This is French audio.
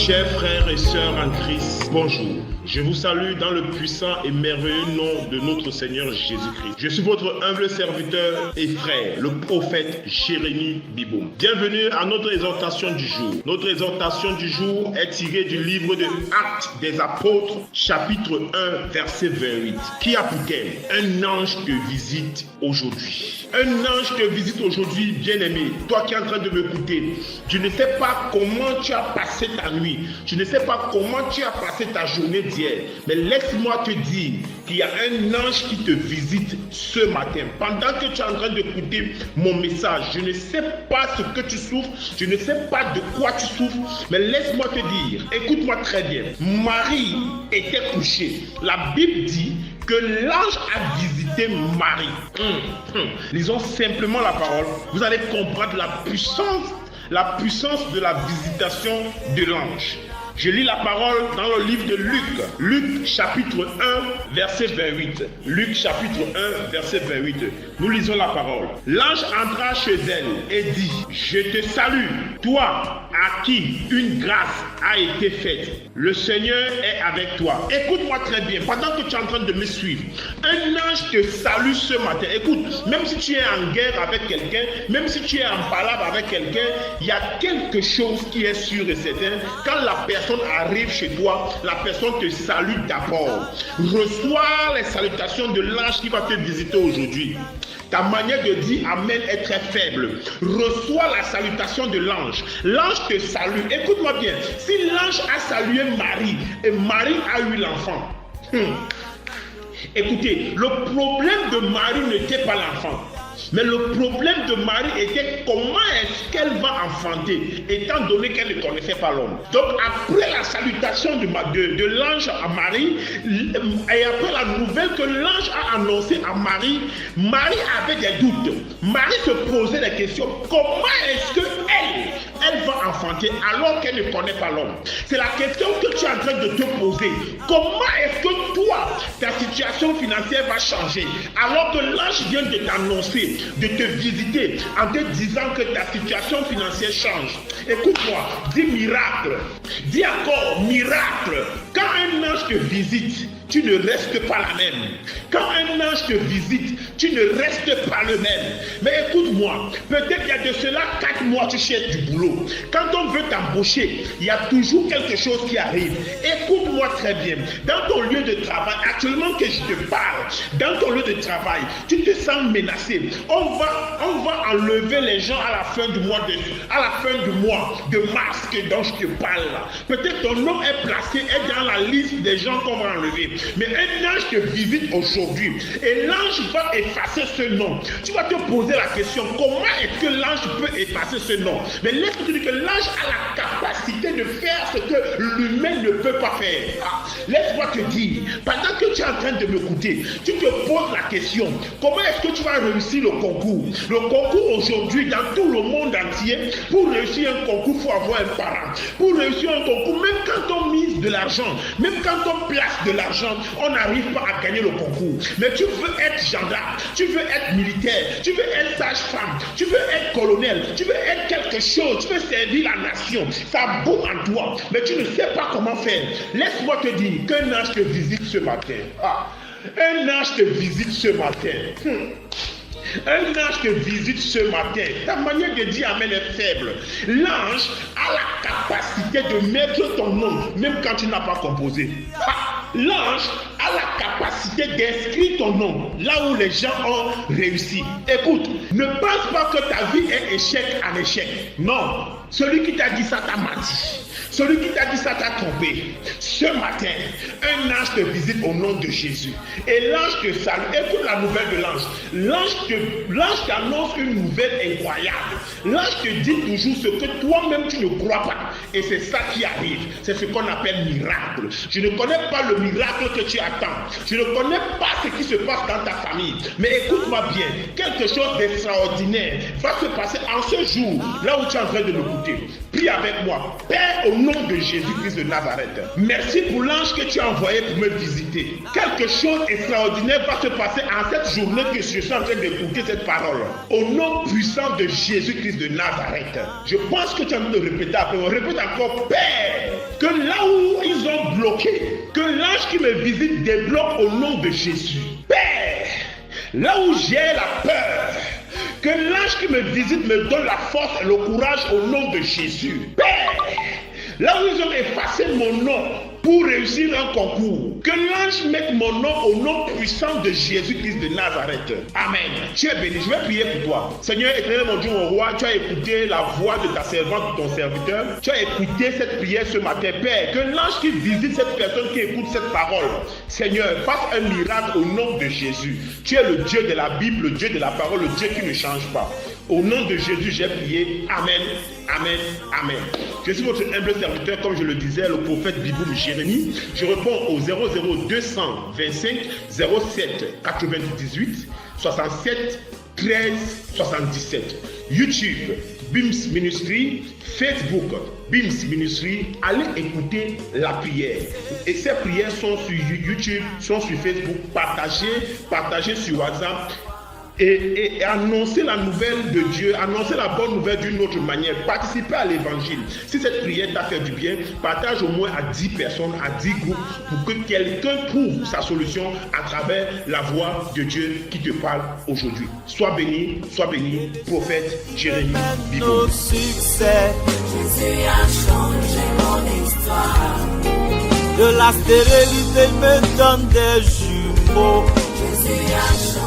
Chers frères et sœurs en Christ, bonjour. Je vous salue dans le puissant et merveilleux nom de notre Seigneur Jésus-Christ. Je suis votre humble serviteur et frère, le prophète Jérémie Biboum. Bienvenue à notre exhortation du jour. Notre exhortation du jour est tirée du livre de Actes des Apôtres, chapitre 1, verset 28, qui a pour thème « Un ange te visite aujourd'hui ». Un ange te visite aujourd'hui, bien-aimé. Toi qui es en train de m'écouter, je ne sais pas comment tu as passé ta nuit. Je ne sais pas comment tu as passé ta journée d'hier. Mais laisse-moi te dire qu'il y a un ange qui te visite ce matin. Pendant que tu es en train d'écouter mon message, je ne sais pas ce que tu souffres. Je ne sais pas de quoi tu souffres. Mais laisse-moi te dire, écoute-moi très bien. Marie était couchée. La Bible dit que l'ange a visité Marie. Lisons simplement la parole. Vous allez comprendre la puissance de la visitation de l'ange. Je lis la parole dans le livre de Luc. Luc chapitre 1 verset 28. Luc chapitre 1 verset 28. Nous lisons la parole. L'ange entra chez elle et dit: Je te salue, toi à qui une grâce a été faite. Le Seigneur est avec toi. Écoute-moi très bien. Pendant que tu es en train de me suivre, un ange te salue ce matin. Écoute, même si tu es en guerre avec quelqu'un, même si tu es en palabre avec quelqu'un, il y a quelque chose qui est sûr et certain. Quand la personne arrive chez toi, la personne te salue d'abord. Reçois les salutations de l'ange qui va te visiter aujourd'hui. Ta manière de dire Amen est très faible. Reçois la salutation de l'ange. L'ange te salue. Écoute-moi bien. Si l'ange a salué Marie et Marie a eu l'enfant, écoutez, le problème de Marie n'était pas l'enfant. Mais le problème de Marie était comment est-ce qu'elle va enfanter, étant donné qu'elle ne connaissait pas l'homme. Donc après la salutation de l'ange à Marie, et après la nouvelle que l'ange a annoncée à Marie, Marie avait des doutes. Marie se posait des questions. Comment est-ce qu'elle va enfanter alors qu'elle ne connaît pas l'homme? C'est la question que tu es en train de te poser. Comment est-ce que toi, ta situation financière va changer alors que l'ange vient de t'annoncer, de te visiter en te disant que ta situation financière change? Écoute-moi, dis miracle, dis encore miracle. Quand un ange te visite, tu ne restes pas la même. Quand un ange te visite, tu ne restes pas le même. Mais écoute-moi, peut-être il y a de cela 4 mois, tu cherches du boulot. Quand on veut t'embaucher, il y a toujours quelque chose qui arrive. Écoute-moi très bien. Dans ton lieu de travail, actuellement que je te parle, dans ton lieu de travail, tu te sens menacé. On va enlever les gens à la fin du mois de mars dont je te parle là. Peut-être ton nom est placé, est dans la liste des gens qu'on va enlever. Mais un ange te visite aujourd'hui et l'ange va effacer ce nom. Tu vas te poser la question, comment est-ce que l'ange peut effacer ce nom? Mais laisse-moi te dire que l'ange a la capacité de faire ce que l'humain ne peut pas faire. Laisse-moi te dire, pendant que tu es en train de m'écouter, tu te poses la question, comment est-ce que tu vas réussir le concours? Le concours aujourd'hui, dans tout le monde entier, pour réussir un concours, il faut avoir un parent. Pour réussir un concours, même quand on mise de l'argent, même quand on place de l'argent, on n'arrive pas à gagner le concours. Mais tu veux être gendarme, tu veux être militaire, tu veux être sage-femme, tu veux être colonel, tu veux être quelque chose, tu veux servir la nation. Ça boue en toi, mais tu ne sais pas comment faire. Laisse-moi te dire qu'un ange te visite ce matin. Un ange te visite ce matin. Un ange te visite ce matin. Ta manière de dire Amen est faible. L'ange a la capacité de mettre ton nom, même quand tu n'as pas composé. L'ange a la capacité d'inscrire ton nom là où les gens ont réussi. Écoute, ne pense pas que ta vie est échec en échec. Non, celui qui t'a dit ça t'a menti. Celui qui t'a dit ça t'a trompé. Ce matin, un ange te visite au nom de Jésus. Et l'ange te salue. Écoute la nouvelle de l'ange. L'ange t'annonce une nouvelle incroyable. L'ange te dit toujours ce que toi-même tu ne crois pas. Et c'est ça qui arrive. C'est ce qu'on appelle miracle. Je ne connais pas le miracle que tu attends. Je ne connais pas ce qui se passe dans ta famille. Mais écoute-moi bien. Quelque chose d'extraordinaire va se passer en ce jour, là où tu es en train de m'écouter. Prie avec moi. Père, au nom de Jésus-Christ de Nazareth, merci pour l'ange que tu as envoyé pour me visiter. Quelque chose d'extraordinaire va se passer en cette journée que je suis en train d'écouter cette parole. Au nom puissant de Jésus-Christ de Nazareth. Je pense que tu as envie de répéter après moi. Répète encore, Père, que Ok. Que l'ange qui me visite débloque au nom de Jésus. Père, là où j'ai la peur, que l'ange qui me visite me donne la force et le courage au nom de Jésus. Père, là où ils ont effacé mon nom pour réussir un concours, que l'ange mette mon nom au nom puissant de Jésus-Christ de Nazareth. Amen. Tu es béni. Je vais prier pour toi. Seigneur, éternel mon Dieu, mon roi, tu as écouté la voix de ta servante, de ton serviteur. Tu as écouté cette prière ce matin. Père, que l'ange qui visite cette personne, qui écoute cette parole, Seigneur, fasse un miracle au nom de Jésus. Tu es le Dieu de la Bible, le Dieu de la parole, le Dieu qui ne change pas. Au nom de Jésus, j'ai prié. Amen. Amen. Amen. Je suis votre humble serviteur, comme je le disais, le prophète Biboum Jérémie. Je réponds au 00225 07 98 67 13 77. YouTube, BIMS Ministry. Facebook, BIMS Ministry. Allez écouter la prière. Et ces prières sont sur YouTube, sont sur Facebook. Partagez sur WhatsApp. Et annoncer la nouvelle de Dieu, annoncer la bonne nouvelle d'une autre manière, participer à l'évangile. Si cette prière t'a fait du bien, partage au moins à 10 personnes, à 10 groupes, pour que quelqu'un trouve sa solution à travers la voix de Dieu qui te parle aujourd'hui. Sois béni, prophète Jérémie Biboum. Succès, Jésus a changé mon histoire. De la stérilité, il me donne des jumeaux. Jésus a changé.